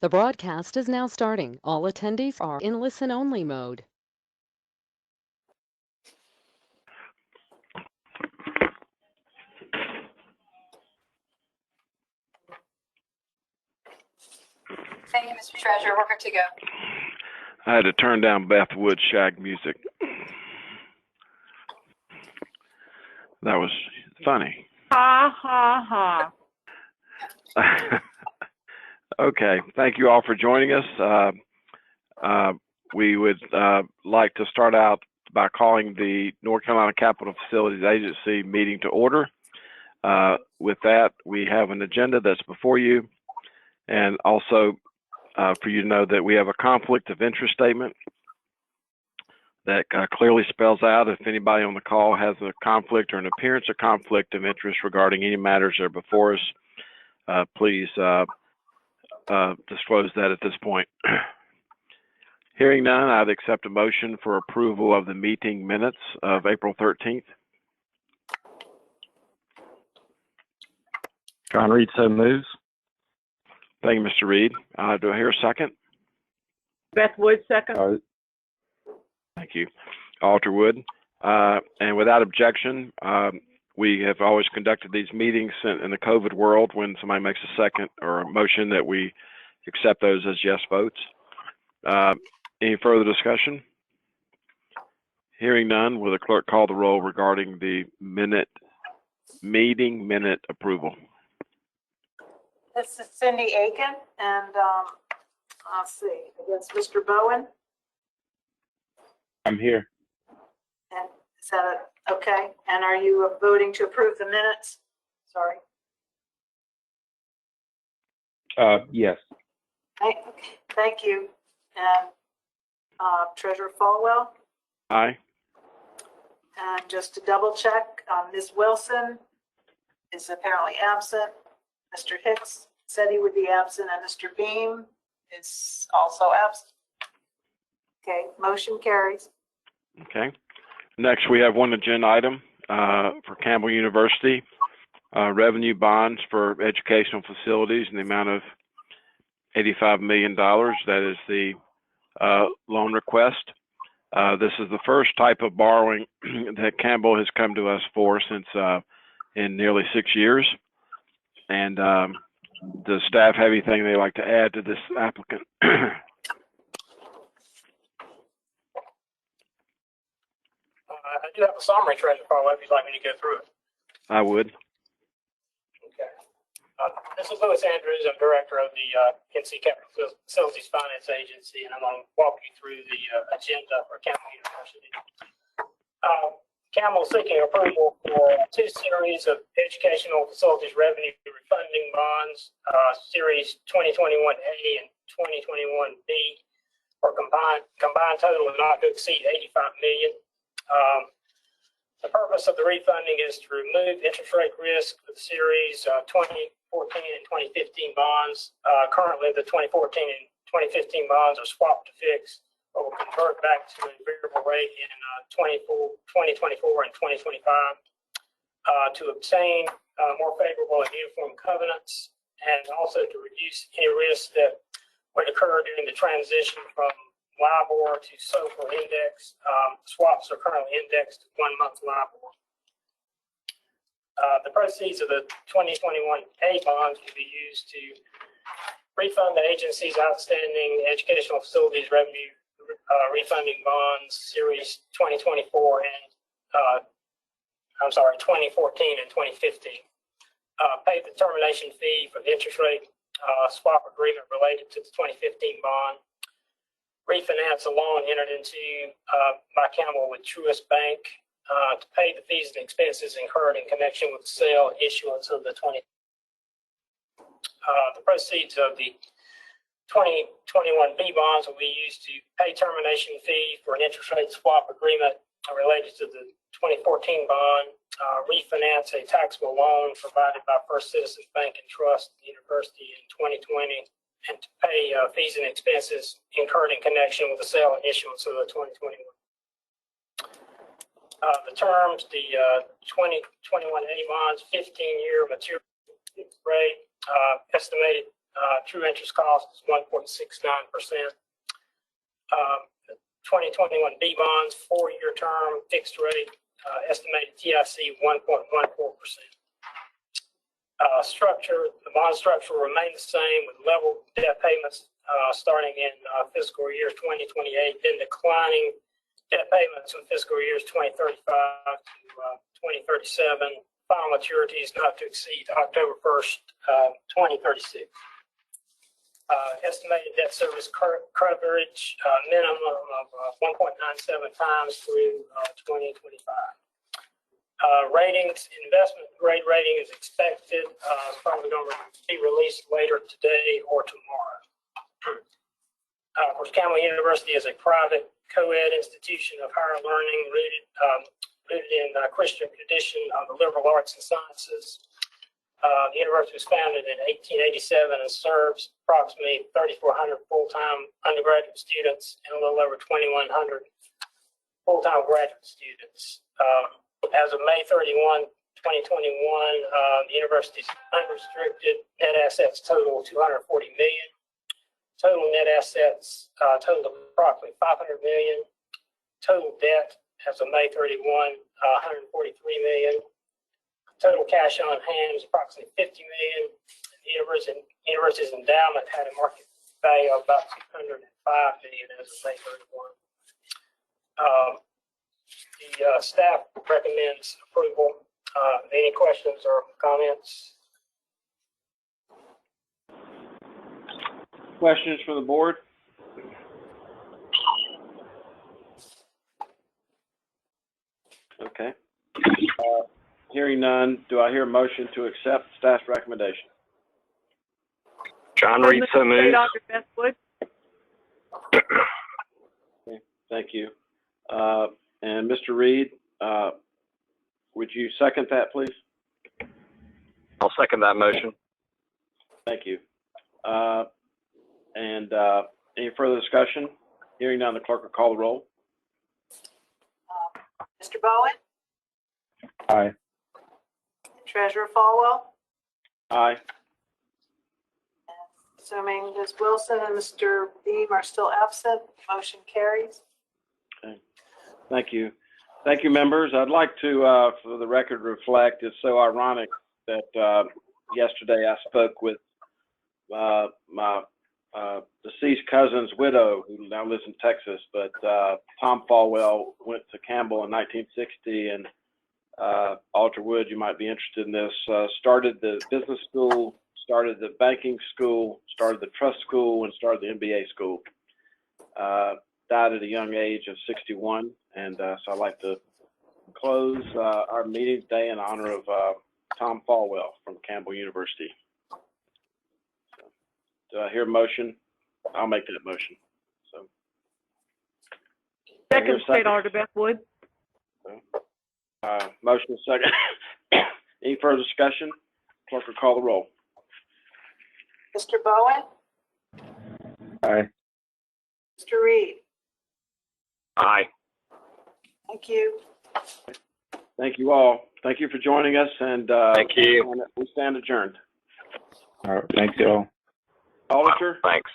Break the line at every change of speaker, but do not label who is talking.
The broadcast is now starting. All attendees are in listen-only mode.
Thank you, Mr. Treasurer. We're good to go.
I had to turn down Beth Wood's shag music. That was funny.
Ha, ha, ha.
Okay, thank you all for joining us. We would like to start out by calling the North Carolina Capital Facilities Agency meeting to order. With that, we have an agenda that's before you, and also for you to know that we have a conflict of interest statement that clearly spells out if anybody on the call has a conflict or an appearance of conflict of interest regarding any matters that are before us, please disclose that at this point. Hearing none, I'd accept a motion for approval of the meeting minutes of April 13th.
John Reed so moves.
Thank you, Mr. Reed. Do I hear a second?
Beth Wood, second.
Thank you, Alder Wood. And without objection, we have always conducted these meetings in the COVID world when somebody makes a second or a motion that we accept those as yes votes. Any further discussion? Hearing none, will the clerk call the roll regarding the meeting minute approval?
This is Cindy Aiken, and let's see, I guess Mr. Bowen.
I'm here.
And is that okay? And are you voting to approve the minutes? Sorry.
Yes.
Thank you. And Treasurer Falwell.
Aye.
And just to double check, Ms. Wilson is apparently absent. Mr. Hicks said he would be absent, and Mr. Beam is also absent. Okay, motion carries.
Okay. Next, we have one agenda item for Campbell University, revenue bonds for educational facilities in the amount of $85 million. That is the loan request. This is the first type of borrowing that Campbell has come to us for since in nearly 6 years. And does staff have anything they'd like to add to this applicant?
I do have a summary, Treasurer Farwell, if you'd like me to go through it.
I would.
Okay. This is Louis Andrews. I'm director of the NCCFFA Facilities Finance Agency, and I'm going to walk you through the agenda for Campbell University. Campbell is seeking approval for 2 series of educational facilities revenue refunding bonds, series 2021A and 2021B, for combined total of not to exceed $85 million. The purpose of the refunding is to remove interest rate risk for the series 2014 and 2015 bonds. Currently, the 2014 and 2015 bonds are swapped to fixed, but will convert back to a variable rate in 2024 and 2025 to obtain more favorable and uniform covenants, and also to reduce any risk that would occur during the transition from LIBOR to SOFR index. Swaps are currently indexed to 1-month LIBOR. The proceeds of the 2021A bonds will be used to refund the agency's outstanding educational facilities revenue refunding bonds, series 2024 and 2014 and 2015. Pay the termination fee for the interest rate swap agreement related to the 2015 bond. Refinance a loan entered into by Campbell with Truist Bank to pay the fees and expenses incurred in connection with the sale and issuance of the the proceeds of the 2021B bonds will be used to pay termination fee for an interest rate swap agreement related to the 2014 bond, refinance a taxable loan provided by First Citizens Bank and Trust University in 2020, and to pay fees and expenses incurred in connection with the sale and issuance of the 2021. The terms, the 2021A bonds, 15-year maturity rate, estimated True interest cost is 1.69%. 2021 B bonds, 4-year term, fixed rate, estimated TIC 1.14%. The bond structure will remain the same with level debt payments starting in fiscal years 2028, then declining debt payments in fiscal years 2035 to 2037. Final maturity is not to exceed October 1st, 2036. Estimated debt service coverage minimum of 1.97 times through 2025. Ratings, investment grade rating is expected. It's probably going to be released later today or tomorrow. Of course, Campbell University is a private co-ed institution of higher learning rooted in Christian tradition of the liberal arts and sciences. The university was founded in 1887 and serves approximately 3,400 full-time undergraduate students and a little over 2,100 full-time graduate students. As of May 31, 2021, the university's unrestricted net assets total $240 million. Total net assets totaled approximately $500 million. Total debt as of May 31, $143 million. Total cash on hand is approximately $50 million. The university's endowment had a market value of about $205 million as of May 31. The staff recommends approval. Any questions or comments?
Questions from the board? Okay. Hearing none, do I hear a motion to accept staff's recommendation?
John Reed, so moved.
Dr. Bestwood.
Okay, thank you. And Mr. Reed, would you second that, please?
I'll second that motion.
Thank you. And any further discussion? Hearing none, the clerk will call the roll.
Mr. Bowen,
Aye.
Treasurer Falwell,
Aye.
assuming Ms. Wilson and Mr. Beam are still absent, motion carries.
Okay. Thank you. Thank you, members. I'd like to, for the record, reflect, it's so ironic that yesterday I spoke with my deceased cousin's widow, who now lives in Texas, but Tom Falwell went to Campbell in 1960, and Alter Wood, you might be interested in this, started the business school, started the banking school, started the trust school, and started the MBA school. Died at a young age of 61, and so I'd like to close our meeting today in honor of Tom Falwell from Campbell University. So, do I hear a motion? I'll make that motion. So,
Second, State Auditor Bestwood.
Motion second. Any further discussion? Clerk will call the roll.
Mr. Bowen,
Aye.
Mr. Reed,
Aye.
thank you.
Thank you all. Thank you for joining us, and
Thank you.
we stand adjourned.
All right. Thanks, y'all.
Auditor?
Thanks.